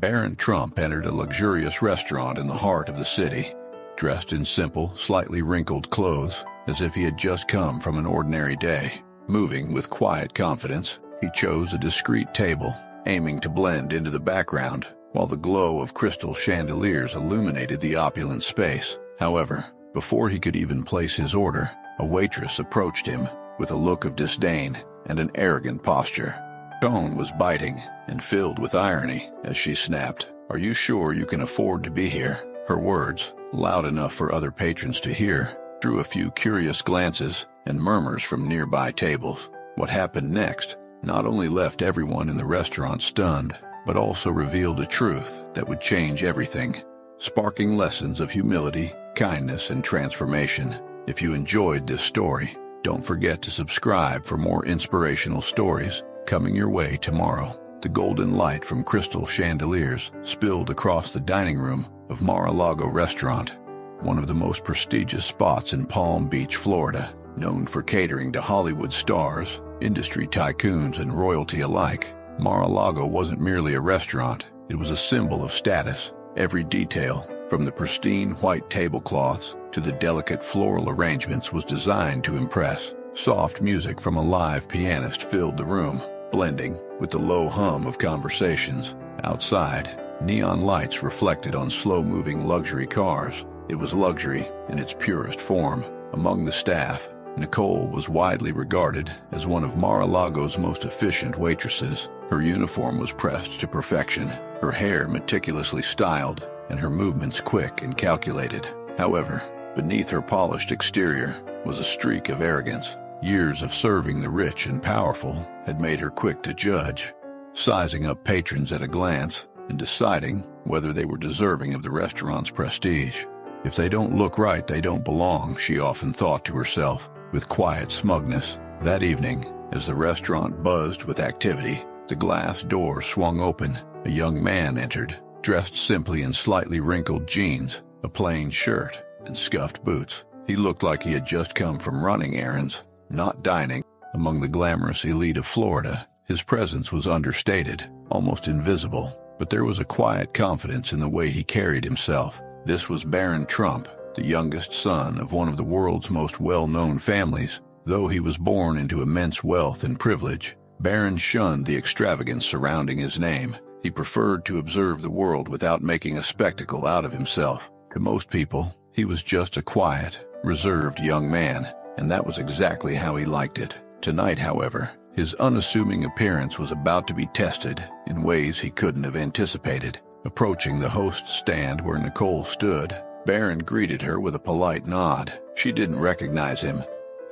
Barron Trump entered a luxurious restaurant in the heart of the city, dressed in simple, slightly wrinkled clothes, as if he had just come from an ordinary day. Moving with quiet confidence, he chose a discreet table, aiming to blend into the background, while the glow of crystal chandeliers illuminated the opulent space. However, before he could even place his order, a waitress approached him with a look of disdain and an arrogant posture. Her tone was biting and filled with irony as she snapped, "Are you sure you can afford to be here?" Her words, loud enough for other patrons to hear, drew a few curious glances and murmurs from nearby tables. What happened next not only left everyone in the restaurant stunned, but also revealed a truth that would change everything, sparking lessons of humility, kindness, and transformation. If you enjoyed this story, don't forget to subscribe for more inspirational stories coming your way tomorrow. The golden light from crystal chandeliers spilled across the dining room of Mar-a-Lago restaurant, one of the most prestigious spots in Palm Beach, Florida, known for catering to Hollywood stars, industry tycoons, and royalty alike. Mar-a-Lago wasn't merely a restaurant, it was a symbol of status. Every detail, from the pristine white tablecloths to the delicate floral arrangements, was designed to impress. Soft music from a live pianist filled the room, blending with the low hum of conversations. Outside, neon lights reflected on slow-moving luxury cars. It was luxury in its purest form. Among the staff, Nicole was widely regarded as one of Mar-a-Lago's most efficient waitresses. Her uniform was pressed to perfection, her hair meticulously styled, and her movements quick and calculated. However, beneath her polished exterior was a streak of arrogance. Years of serving the rich and powerful had made her quick to judge, sizing up patrons at a glance and deciding whether they were deserving of the restaurant's prestige. If they don't look right, they don't belong, she often thought to herself, with quiet smugness. That evening, as the restaurant buzzed with activity, the glass door swung open. A young man entered, dressed simply in slightly wrinkled jeans, a plain shirt, and scuffed boots. He looked like he had just come from running errands, not dining. Among the glamorous elite of Florida, his presence was understated, almost invisible, but there was a quiet confidence in the way he carried himself. This was Barron Trump, the youngest son of one of the world's most well-known families. Though he was born into immense wealth and privilege, Barron shunned the extravagance surrounding his name. He preferred to observe the world without making a spectacle out of himself. To most people, he was just a quiet, reserved young man, and that was exactly how he liked it. Tonight, however, his unassuming appearance was about to be tested in ways he couldn't have anticipated. Approaching the host's stand where Nicole stood, Barron greeted her with a polite nod. She didn't recognize him.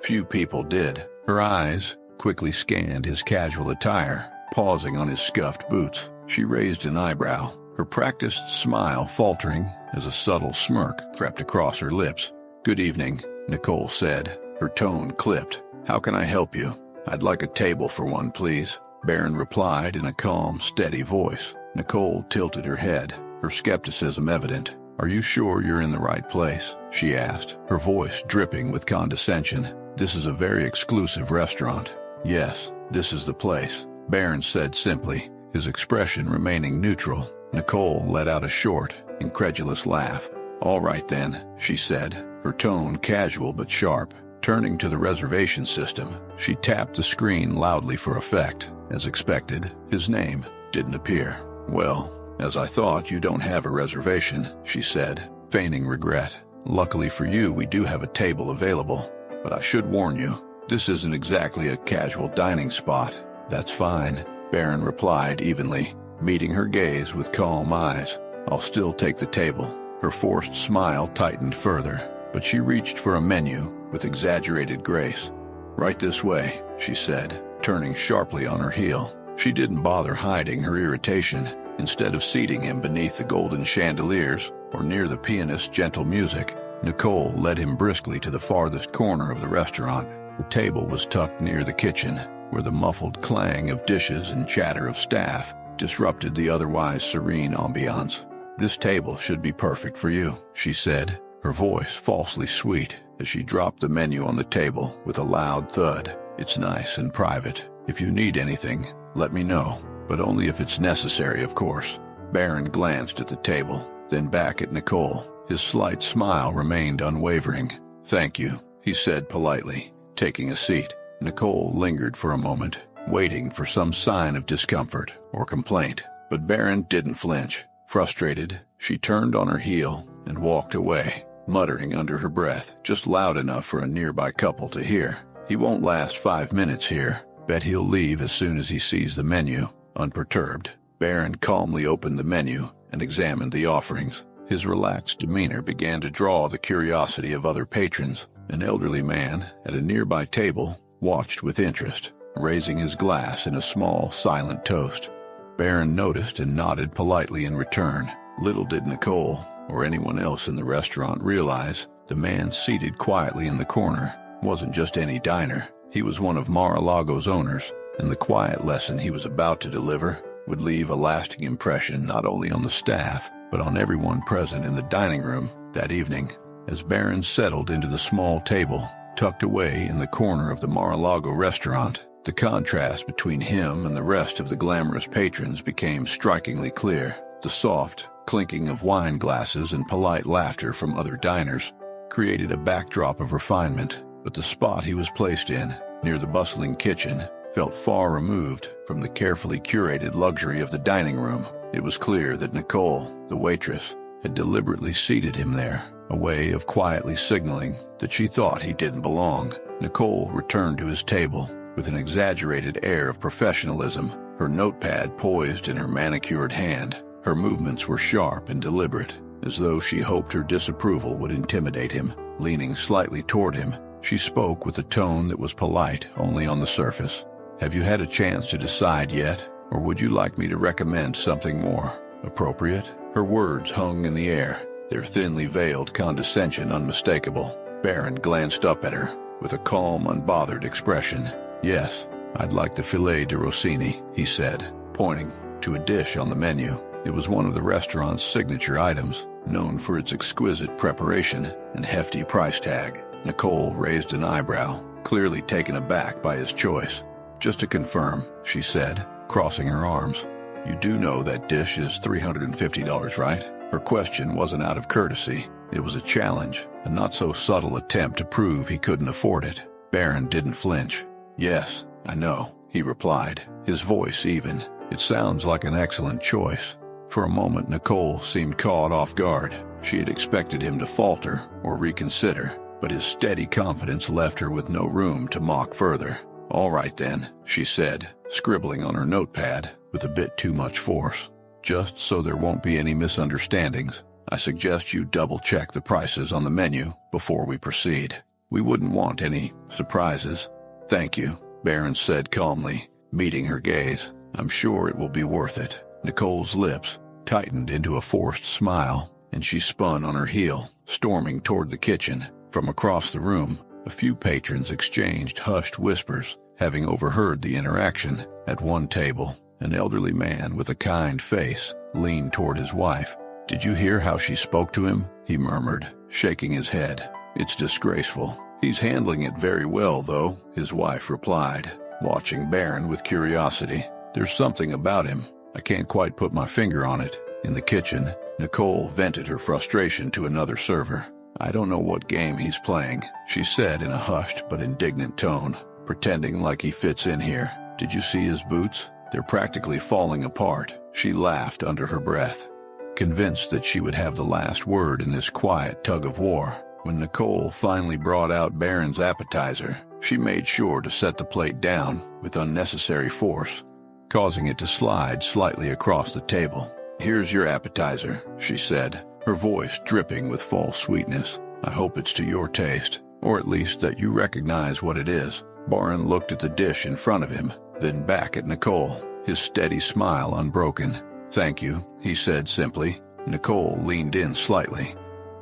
Few people did. Her eyes quickly scanned his casual attire, pausing on his scuffed boots. She raised an eyebrow, her practiced smile faltering as a subtle smirk crept across her lips. "Good evening," Nicole said, her tone clipped. "How can I help you?" "I'd like a table for one, please," Barron replied in a calm, steady voice. Nicole tilted her head, her skepticism evident. "Are you sure you're in the right place?" she asked, her voice dripping with condescension. "This is a very exclusive restaurant." "Yes, this is the place," Barron said simply, his expression remaining neutral. Nicole let out a short, incredulous laugh. "All right then," she said, her tone casual but sharp. Turning to the reservation system, she tapped the screen loudly for effect. As expected, his name didn't appear. "Well, as I thought, you don't have a reservation," she said, feigning regret. "Luckily for you, we do have a table available. But I should warn you, this isn't exactly a casual dining spot." "That's fine," Barron replied evenly, meeting her gaze with calm eyes. "I'll still take the table." Her forced smile tightened further, but she reached for a menu with exaggerated grace. "Right this way," she said, turning sharply on her heel. She didn't bother hiding her irritation. Instead of seating him beneath the golden chandeliers or near the pianist's gentle music, Nicole led him briskly to the farthest corner of the restaurant. The table was tucked near the kitchen, where the muffled clang of dishes and chatter of staff disrupted the otherwise serene ambiance. "This table should be perfect for you," she said, her voice falsely sweet as she dropped the menu on the table with a loud thud. "It's nice and private. If you need anything, let me know, but only if it's necessary, of course." Barron glanced at the table, then back at Nicole. His slight smile remained unwavering. "Thank you," he said politely, taking a seat. Nicole lingered for a moment, waiting for some sign of discomfort or complaint. But Barron didn't flinch. Frustrated, she turned on her heel and walked away, muttering under her breath, just loud enough for a nearby couple to hear. "He won't last 5 minutes here. Bet he'll leave as soon as he sees the menu." Unperturbed, Barron calmly opened the menu and examined the offerings. His relaxed demeanor began to draw the curiosity of other patrons. An elderly man at a nearby table watched with interest, raising his glass in a small, silent toast. Barron noticed and nodded politely in return. Little did Nicole or anyone else in the restaurant realize the man seated quietly in the corner wasn't just any diner. He was one of Mar-a-Lago's owners, and the quiet lesson he was about to deliver would leave a lasting impression not only on the staff, but on everyone present in the dining room that evening. As Barron settled into the small table, tucked away in the corner of the Mar-a-Lago restaurant, the contrast between him and the rest of the glamorous patrons became strikingly clear. The soft clinking of wine glasses and polite laughter from other diners created a backdrop of refinement, but the spot he was placed in, near the bustling kitchen, felt far removed from the carefully curated luxury of the dining room. It was clear that Nicole, the waitress, had deliberately seated him there, a way of quietly signaling that she thought he didn't belong. Nicole returned to his table with an exaggerated air of professionalism, her notepad poised in her manicured hand. Her movements were sharp and deliberate, as though she hoped her disapproval would intimidate him. Leaning slightly toward him, she spoke with a tone that was polite only on the surface. "Have you had a chance to decide yet, or would you like me to recommend something more appropriate?" Her words hung in the air, their thinly veiled condescension unmistakable. Barron glanced up at her with a calm, unbothered expression. "Yes, I'd like the filet de Rossini," he said, pointing to a dish on the menu. It was one of the restaurant's signature items, known for its exquisite preparation and hefty price tag. Nicole raised an eyebrow, clearly taken aback by his choice. "Just to confirm," she said, crossing her arms, "you do know that dish is $350, right?" Her question wasn't out of courtesy. It was a challenge, a not-so-subtle attempt to prove he couldn't afford it. Barron didn't flinch. "Yes, I know," he replied, his voice even. "It sounds like an excellent choice." For a moment, Nicole seemed caught off guard. She had expected him to falter or reconsider, but his steady confidence left her with no room to mock further. "All right then," she said, scribbling on her notepad with a bit too much force. "Just so there won't be any misunderstandings, I suggest you double-check the prices on the menu before we proceed. We wouldn't want any surprises." "Thank you," Barron said calmly, meeting her gaze. "I'm sure it will be worth it." Nicole's lips tightened into a forced smile, and she spun on her heel, storming toward the kitchen. From across the room, a few patrons exchanged hushed whispers, having overheard the interaction. At one table, an elderly man with a kind face leaned toward his wife. "Did you hear how she spoke to him?" he murmured, shaking his head. "It's disgraceful." "He's handling it very well, though," his wife replied, watching Barron with curiosity. "There's something about him. I can't quite put my finger on it." In the kitchen, Nicole vented her frustration to another server. "I don't know what game he's playing," she said in a hushed but indignant tone, "pretending like he fits in here. Did you see his boots? They're practically falling apart." She laughed under her breath, convinced that she would have the last word in this quiet tug-of-war. When Nicole finally brought out Barron's appetizer, she made sure to set the plate down with unnecessary force, causing it to slide slightly across the table. "Here's your appetizer," she said, her voice dripping with false sweetness. "I hope it's to your taste, or at least that you recognize what it is." Barron looked at the dish in front of him, then back at Nicole, his steady smile unbroken. "Thank you," he said simply. Nicole leaned in slightly,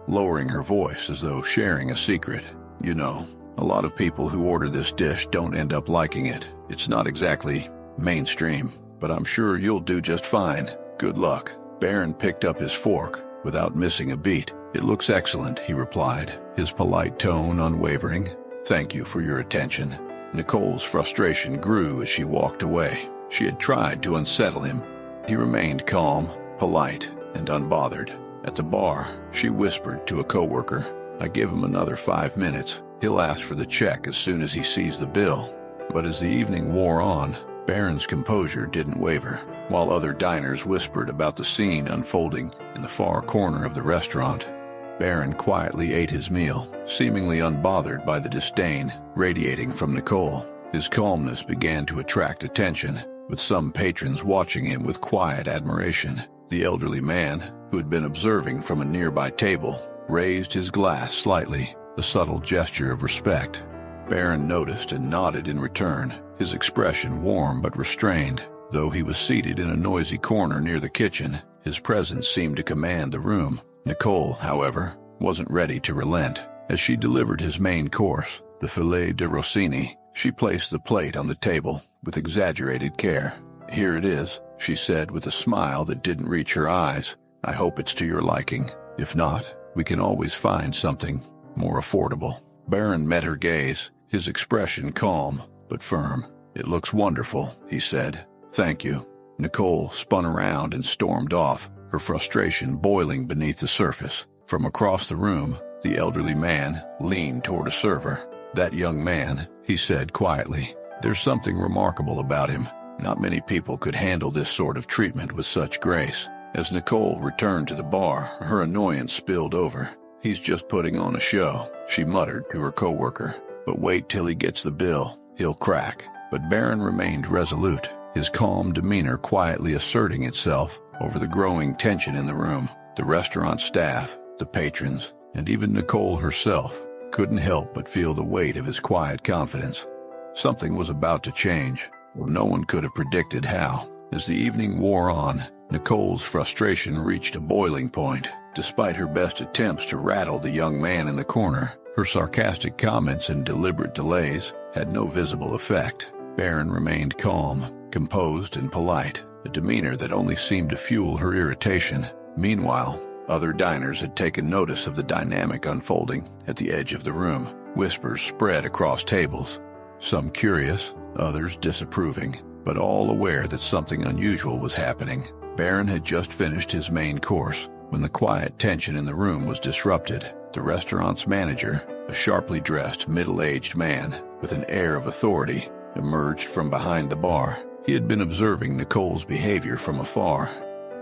lowering her voice as though sharing a secret. "You know, a lot of people who order this dish don't end up liking it. It's not exactly mainstream, but I'm sure you'll do just fine. Good luck." Barron picked up his fork without missing a beat. "It looks excellent," he replied, his polite tone unwavering. "Thank you for your attention." Nicole's frustration grew as she walked away. She had tried to unsettle him. He remained calm, polite, and unbothered. At the bar, she whispered to a coworker, "I give him another 5 minutes. He'll ask for the check as soon as he sees the bill." But as the evening wore on, Barron's composure didn't waver. While other diners whispered about the scene unfolding in the far corner of the restaurant, Barron quietly ate his meal, seemingly unbothered by the disdain radiating from Nicole. His calmness began to attract attention, with some patrons watching him with quiet admiration. The elderly man, who had been observing from a nearby table, raised his glass slightly, a subtle gesture of respect. Barron noticed and nodded in return, his expression warm but restrained. Though he was seated in a noisy corner near the kitchen, his presence seemed to command the room. Nicole, however, wasn't ready to relent. As she delivered his main course, the filet de Rossini, she placed the plate on the table with exaggerated care. "Here it is," she said with a smile that didn't reach her eyes. "I hope it's to your liking. If not, we can always find something more affordable." Barron met her gaze, his expression calm but firm. "It looks wonderful," he said. "Thank you." Nicole spun around and stormed off, her frustration boiling beneath the surface. From across the room, the elderly man leaned toward a server. "That young man," he said quietly. "There's something remarkable about him. Not many people could handle this sort of treatment with such grace." As Nicole returned to the bar, her annoyance spilled over. "He's just putting on a show," she muttered to her coworker. "But wait till he gets the bill. He'll crack." But Barron remained resolute, his calm demeanor quietly asserting itself over the growing tension in the room. The restaurant staff, the patrons, and even Nicole herself couldn't help but feel the weight of his quiet confidence. Something was about to change. No one could have predicted how. As the evening wore on, Nicole's frustration reached a boiling point. Despite her best attempts to rattle the young man in the corner, her sarcastic comments and deliberate delays had no visible effect. Barron remained calm, composed, and polite, a demeanor that only seemed to fuel her irritation. Meanwhile, other diners had taken notice of the dynamic unfolding at the edge of the room. Whispers spread across tables, some curious, others disapproving, but all aware that something unusual was happening. Barron had just finished his main course when the quiet tension in the room was disrupted. The restaurant's manager, a sharply dressed, middle-aged man with an air of authority, emerged from behind the bar. He had been observing Nicole's behavior from afar,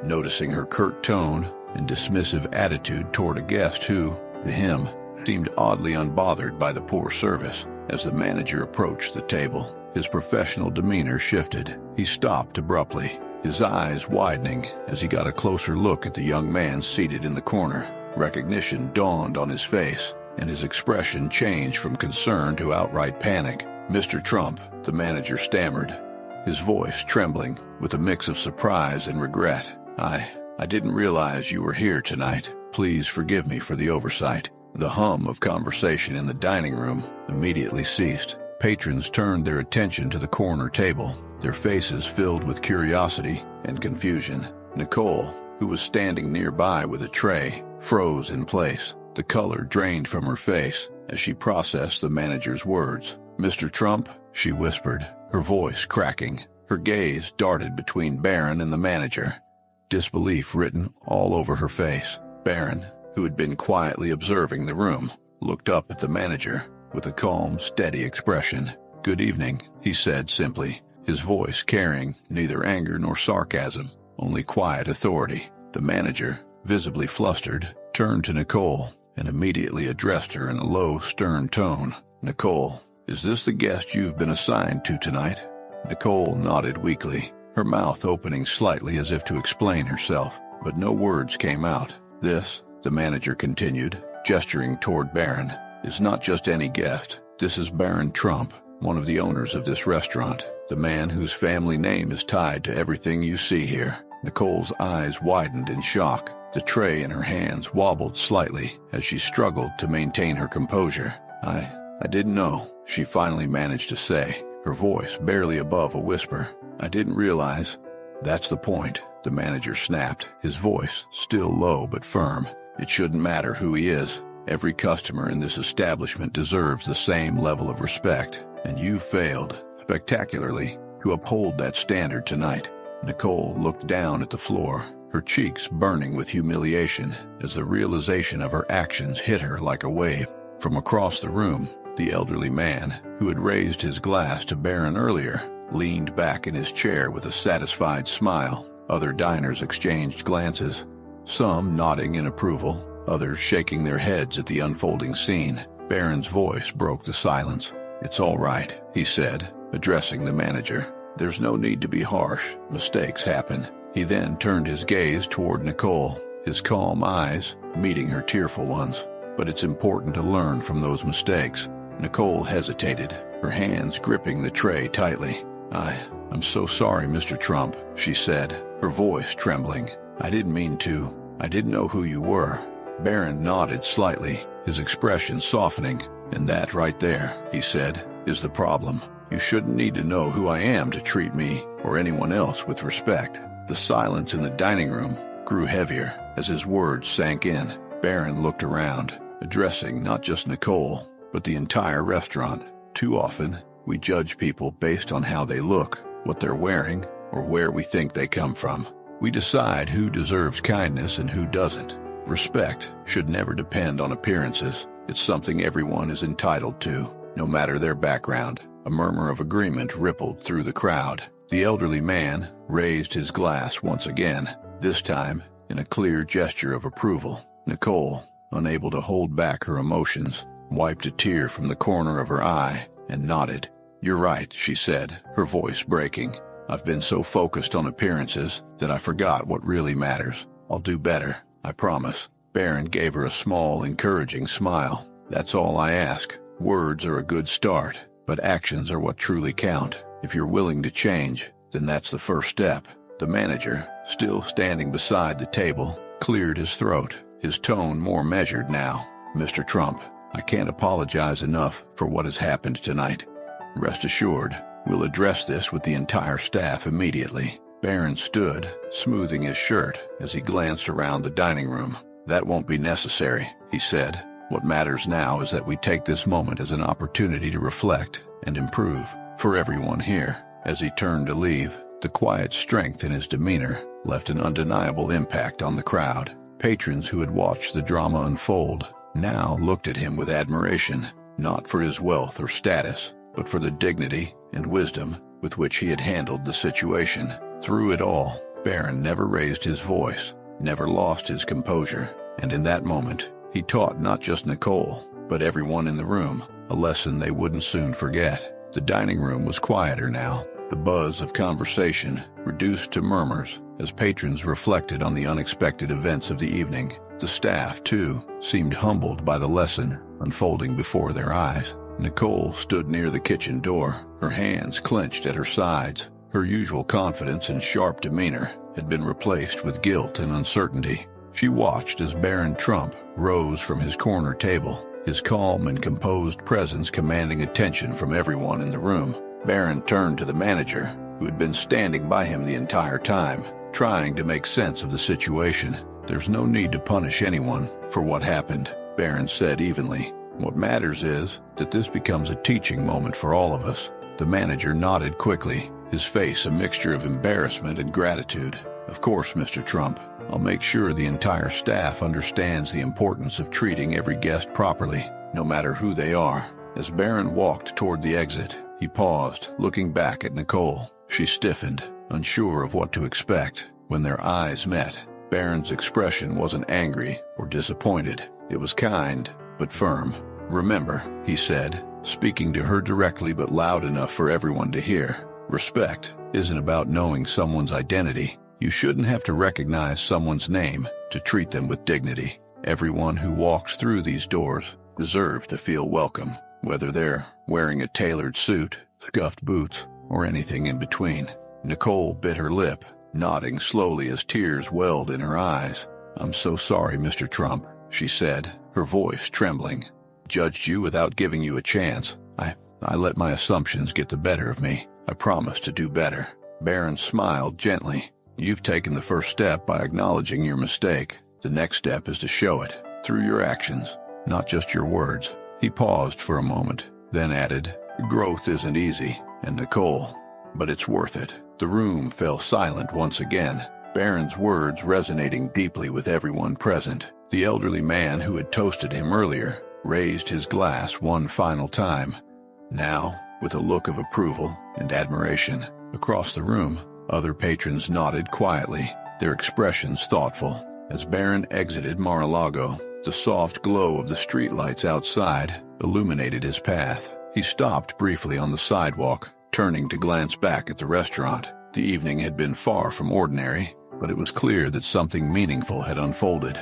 noticing her curt tone and dismissive attitude toward a guest who, to him, seemed oddly unbothered by the poor service. As the manager approached the table, his professional demeanor shifted. He stopped abruptly, his eyes widening as he got a closer look at the young man seated in the corner. Recognition dawned on his face, and his expression changed from concern to outright panic. "Mr. Trump," the manager stammered, his voice trembling with a mix of surprise and regret. I didn't realize you were here tonight. Please forgive me for the oversight." The hum of conversation in the dining room immediately ceased. Patrons turned their attention to the corner table, their faces filled with curiosity and confusion. Nicole, who was standing nearby with a tray, froze in place. The color drained from her face as she processed the manager's words. "Mr. Trump," she whispered, her voice cracking. Her gaze darted between Barron and the manager, disbelief written all over her face. Barron, who had been quietly observing the room, looked up at the manager with a calm, steady expression. "Good evening," he said simply, his voice carrying neither anger nor sarcasm, only quiet authority. The manager, visibly flustered, turned to Nicole and immediately addressed her in a low, stern tone. "Nicole, is this the guest you've been assigned to tonight?" Nicole nodded weakly, her mouth opening slightly as if to explain herself, but no words came out. "This," the manager continued, gesturing toward Barron, "is not just any guest. This is Barron Trump, one of the owners of this restaurant, the man whose family name is tied to everything you see here." Nicole's eyes widened in shock. The tray in her hands wobbled slightly as she struggled to maintain her composure. I didn't know," she finally managed to say, her voice barely above a whisper. "I didn't realize." "That's the point," the manager snapped, his voice still low but firm. "It shouldn't matter who he is. Every customer in this establishment deserves the same level of respect, and you failed, spectacularly, to uphold that standard tonight." Nicole looked down at the floor, her cheeks burning with humiliation as the realization of her actions hit her like a wave. From across the room, the elderly man, who had raised his glass to Barron earlier, leaned back in his chair with a satisfied smile. Other diners exchanged glances, some nodding in approval, others shaking their heads at the unfolding scene. Barron's voice broke the silence. "It's all right," he said, addressing the manager. "There's no need to be harsh. Mistakes happen." He then turned his gaze toward Nicole, his calm eyes meeting her tearful ones. "But it's important to learn from those mistakes." Nicole hesitated, her hands gripping the tray tightly. I'm so sorry, Mr. Trump," she said, her voice trembling. "I didn't mean to. I didn't know who you were." Barron nodded slightly, his expression softening. "And that right there," he said, "is the problem. You shouldn't need to know who I am to treat me or anyone else with respect." The silence in the dining room grew heavier as his words sank in. Barron looked around, addressing not just Nicole, but the entire restaurant. Too often, we judge people based on how they look, what they're wearing, or where we think they come from. We decide who deserves kindness and who doesn't. Respect should never depend on appearances. It's something everyone is entitled to, no matter their background. A murmur of agreement rippled through the crowd. The elderly man raised his glass once again, this time in a clear gesture of approval. Nicole, unable to hold back her emotions, wiped a tear from the corner of her eye and nodded. "You're right," she said, her voice breaking. "I've been so focused on appearances that I forgot what really matters. I'll do better, I promise." Barron gave her a small, encouraging smile. "That's all I ask. Words are a good start, but actions are what truly count. If you're willing to change, then that's the first step." The manager, still standing beside the table, cleared his throat, his tone more measured now. "Mr. Trump, I can't apologize enough for what has happened tonight. Rest assured, we'll address this with the entire staff immediately." Barron stood, smoothing his shirt as he glanced around the dining room. "That won't be necessary," he said. "What matters now is that we take this moment as an opportunity to reflect and improve for everyone here." As he turned to leave, the quiet strength in his demeanor left an undeniable impact on the crowd. Patrons who had watched the drama unfold now looked at him with admiration, not for his wealth or status, but for the dignity and wisdom with which he had handled the situation. Through it all, Barron never raised his voice, never lost his composure, and in that moment, he taught not just Nicole, but everyone in the room, a lesson they wouldn't soon forget. The dining room was quieter now, the buzz of conversation reduced to murmurs as patrons reflected on the unexpected events of the evening. The staff, too, seemed humbled by the lesson unfolding before their eyes. Nicole stood near the kitchen door, her hands clenched at her sides. Her usual confidence and sharp demeanor had been replaced with guilt and uncertainty. She watched as Barron Trump rose from his corner table, his calm and composed presence commanding attention from everyone in the room. Barron turned to the manager, who had been standing by him the entire time, trying to make sense of the situation. "There's no need to punish anyone for what happened," Barron said evenly. "What matters is that this becomes a teaching moment for all of us." The manager nodded quickly, his face a mixture of embarrassment and gratitude. "Of course, Mr. Trump. I'll make sure the entire staff understands the importance of treating every guest properly, no matter who they are." As Barron walked toward the exit, he paused, looking back at Nicole. She stiffened, unsure of what to expect. When their eyes met, Barron's expression wasn't angry or disappointed. It was kind, but firm. "Remember," he said, speaking to her directly but loud enough for everyone to hear, "respect isn't about knowing someone's identity. You shouldn't have to recognize someone's name to treat them with dignity. Everyone who walks through these doors deserves to feel welcome, whether they're wearing a tailored suit, scuffed boots, or anything in between." Nicole bit her lip, nodding slowly as tears welled in her eyes. "I'm so sorry, Mr. Trump," she said, her voice trembling. "Judged you without giving you a chance. I let my assumptions get the better of me. I promise to do better." Barron smiled gently. "You've taken the first step by acknowledging your mistake. The next step is to show it, through your actions, not just your words." He paused for a moment, then added, "Growth isn't easy, and Nicole, but it's worth it." The room fell silent once again. Barron's words resonating deeply with everyone present. The elderly man who had toasted him earlier raised his glass one final time. Now, with a look of approval and admiration, across the room, other patrons nodded quietly, their expressions thoughtful. As Barron exited Mar-a-Lago, the soft glow of the streetlights outside illuminated his path. He stopped briefly on the sidewalk, turning to glance back at the restaurant. The evening had been far from ordinary, but it was clear that something meaningful had unfolded.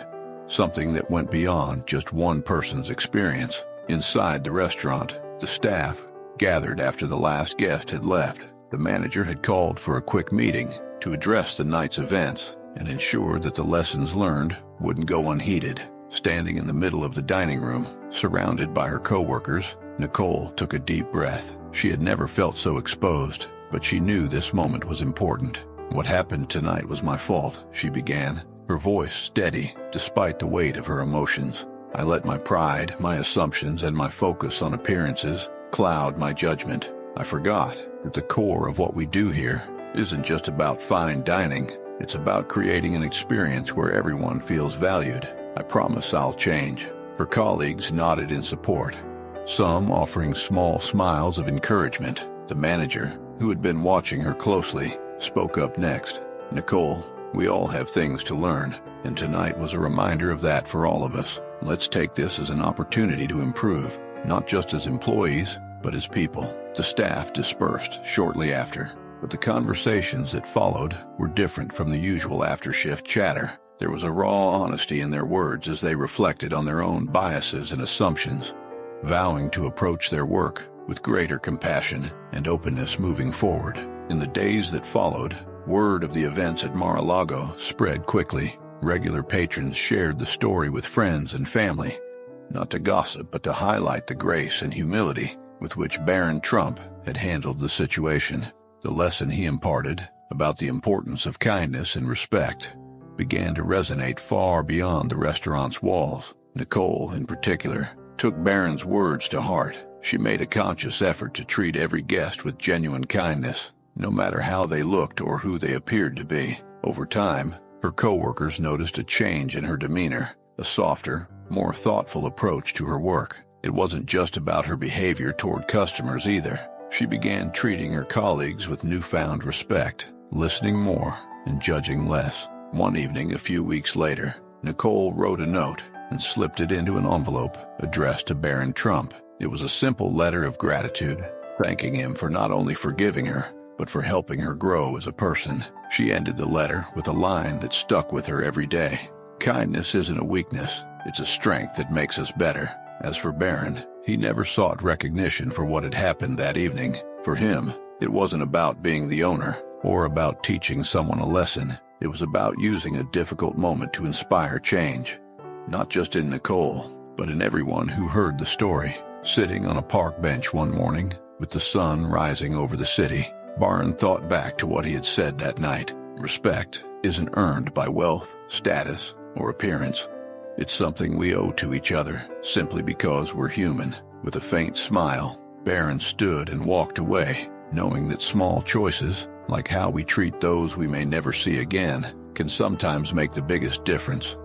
Something that went beyond just one person's experience. Inside the restaurant, the staff gathered after the last guest had left. The manager had called for a quick meeting to address the night's events and ensure that the lessons learned wouldn't go unheeded. Standing in the middle of the dining room, surrounded by her co-workers, Nicole took a deep breath. She had never felt so exposed, but she knew this moment was important. "What happened tonight was my fault," she began, her voice steady despite the weight of her emotions. "I let my pride, my assumptions, and my focus on appearances cloud my judgment. I forgot that the core of what we do here isn't just about fine dining. It's about creating an experience where everyone feels valued. I promise I'll change." Her colleagues nodded in support, some offering small smiles of encouragement. The manager, who had been watching her closely, spoke up next. "Nicole, we all have things to learn, and tonight was a reminder of that for all of us. Let's take this as an opportunity to improve, not just as employees, but as people." The staff dispersed shortly after, but the conversations that followed were different from the usual after-shift chatter. There was a raw honesty in their words as they reflected on their own biases and assumptions, vowing to approach their work with greater compassion and openness moving forward. In the days that followed, word of the events at Mar-a-Lago spread quickly. Regular patrons shared the story with friends and family, not to gossip but to highlight the grace and humility with which Barron Trump had handled the situation. The lesson he imparted about the importance of kindness and respect began to resonate far beyond the restaurant's walls. Nicole, in particular, took Barron's words to heart. She made a conscious effort to treat every guest with genuine kindness, no matter how they looked or who they appeared to be. Over time, her co-workers noticed a change in her demeanor, a softer, more thoughtful approach to her work. It wasn't just about her behavior toward customers either. She began treating her colleagues with newfound respect, listening more and judging less. One evening a few weeks later, Nicole wrote a note and slipped it into an envelope addressed to Barron Trump. It was a simple letter of gratitude, thanking him for not only forgiving her, but for helping her grow as a person. She ended the letter with a line that stuck with her every day. "Kindness isn't a weakness, it's a strength that makes us better." As for Barron, he never sought recognition for what had happened that evening. For him, it wasn't about being the owner or about teaching someone a lesson. It was about using a difficult moment to inspire change, not just in Nicole, but in everyone who heard the story. Sitting on a park bench one morning, with the sun rising over the city, Barron thought back to what he had said that night. Respect isn't earned by wealth, status, or appearance. It's something we owe to each other, simply because we're human. With a faint smile, Barron stood and walked away, knowing that small choices, like how we treat those we may never see again, can sometimes make the biggest difference.